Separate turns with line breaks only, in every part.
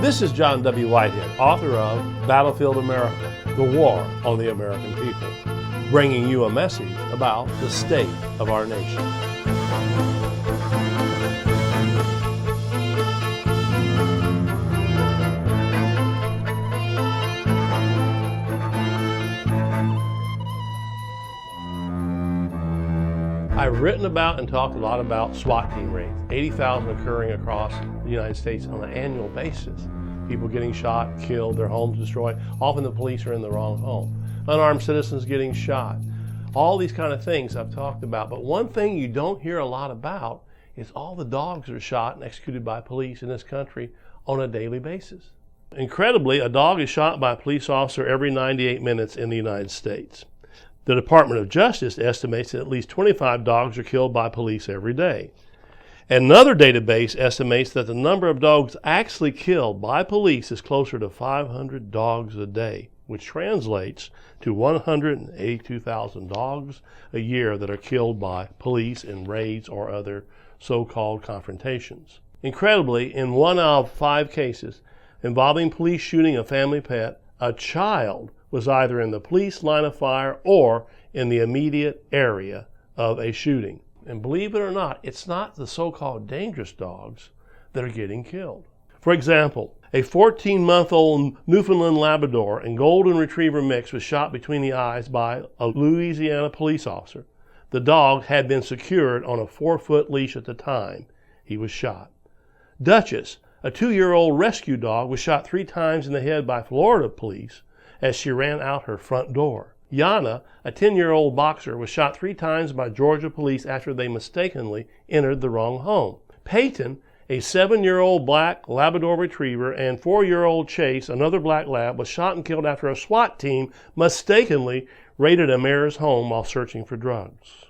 This is John W. Whitehead, author of Battlefield America, The War on the American People, bringing you a message about the state of our nation. I've written about and talked a lot about SWAT team raids, 80,000 occurring across the United States on an annual basis. People getting shot, killed, their homes destroyed. Often the police are in the wrong home. Unarmed citizens getting shot. All these kind of things I've talked about. But one thing you don't hear a lot about is all the dogs that are shot and executed by police in this country on a daily basis. Incredibly, a dog is shot by a police officer every 98 minutes in the United States. The Department of Justice estimates that at least 25 dogs are killed by police every day. Another database estimates that the number of dogs actually killed by police is closer to 500 dogs a day, which translates to 182,000 dogs a year that are killed by police in raids or other so-called confrontations. Incredibly, in 1 out of 5 cases involving police shooting a family pet, a child was either in the police line of fire or in the immediate area of a shooting. And believe it or not, it's not the so-called dangerous dogs that are getting killed. For example, a 14-month-old Newfoundland Labrador and Golden Retriever mix was shot between the eyes by a Louisiana police officer. The dog had been secured on a 4-foot leash at the time he was shot. Duchess, a 2-year-old rescue dog, was shot 3 times in the head by Florida police as she ran out her front door. Yana, a 10-year-old boxer, was shot 3 times by Georgia police after they mistakenly entered the wrong home. Peyton, a 7-year-old black Labrador Retriever, and 4-year-old Chase, another black lab, was shot and killed after a SWAT team mistakenly raided a mayor's home while searching for drugs.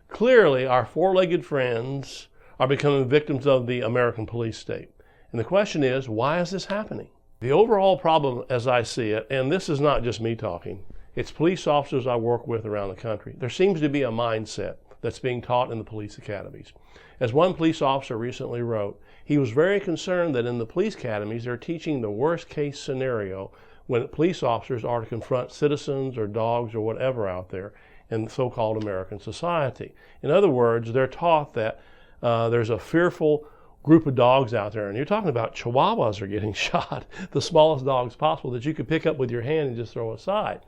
Clearly, our 4-legged friends are becoming victims of the American police state. And the question is, why is this happening? The overall problem, as I see it, and this is not just me talking, it's police officers I work with around the country. There seems to be a mindset that's being taught in the police academies. As one police officer recently wrote, he was very concerned that in the police academies they're teaching the worst case scenario when police officers are to confront citizens or dogs or whatever out there in so-called American society. In other words, they're taught that there's a fearful group of dogs out there, and you're talking about Chihuahuas are getting shot, the smallest dogs possible that you could pick up with your hand and just throw aside.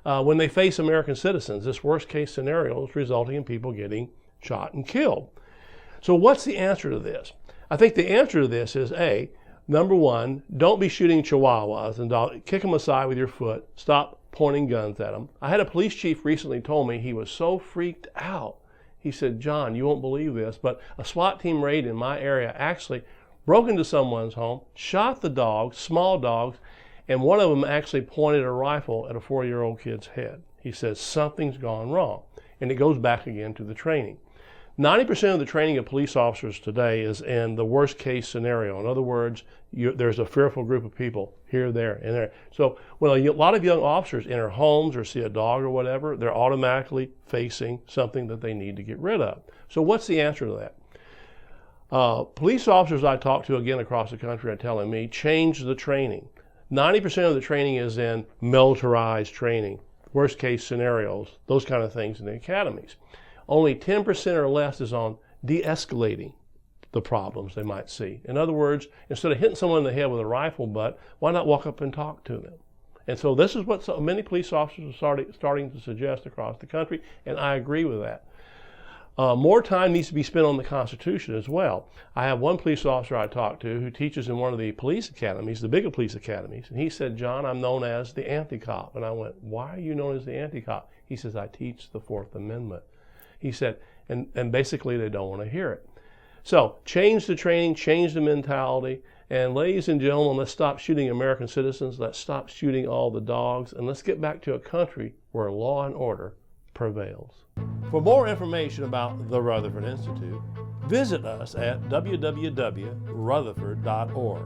When they face American citizens, this worst case scenario is resulting in people getting shot and killed. So what's the answer to this? I think the answer to this is A, number one, don't be shooting Chihuahuas and kick them aside with your foot. Stop pointing guns at them. I had a police chief recently told me he was so freaked out. He said, John, you won't believe this, but a SWAT team raid in my area actually broke into someone's home, shot the dogs, small dogs, and one of them actually pointed a rifle at a 4-year-old kid's head. He says, something's gone wrong. And it goes back again to the training. 90% of the training of police officers today is in the worst case scenario. In other words, there's a fearful group of people here, there, and there. So when a lot of young officers enter homes or see a dog or whatever, they're automatically facing something that they need to get rid of. So what's the answer to that? Police officers I talk to again across the country are telling me, change the training. 90% of the training is in militarized training, worst case scenarios, those kind of things in the academies. Only 10% or less is on de-escalating the problems they might see. In other words, instead of hitting someone in the head with a rifle butt, why not walk up and talk to them? And so this is what many police officers are starting to suggest across the country, and I agree with that. More time needs to be spent on the Constitution as well. I have one police officer I talked to who teaches in one of the police academies, the bigger police academies, and he said, John, I'm known as the anti-cop. And I went, why are you known as the anti-cop? He says, I teach the Fourth Amendment. He said, and basically they don't want to hear it. So change the training, change the mentality, and ladies and gentlemen, let's stop shooting American citizens, let's stop shooting all the dogs, and let's get back to a country where law and order prevails. For more information about the Rutherford Institute, visit us at www.rutherford.org.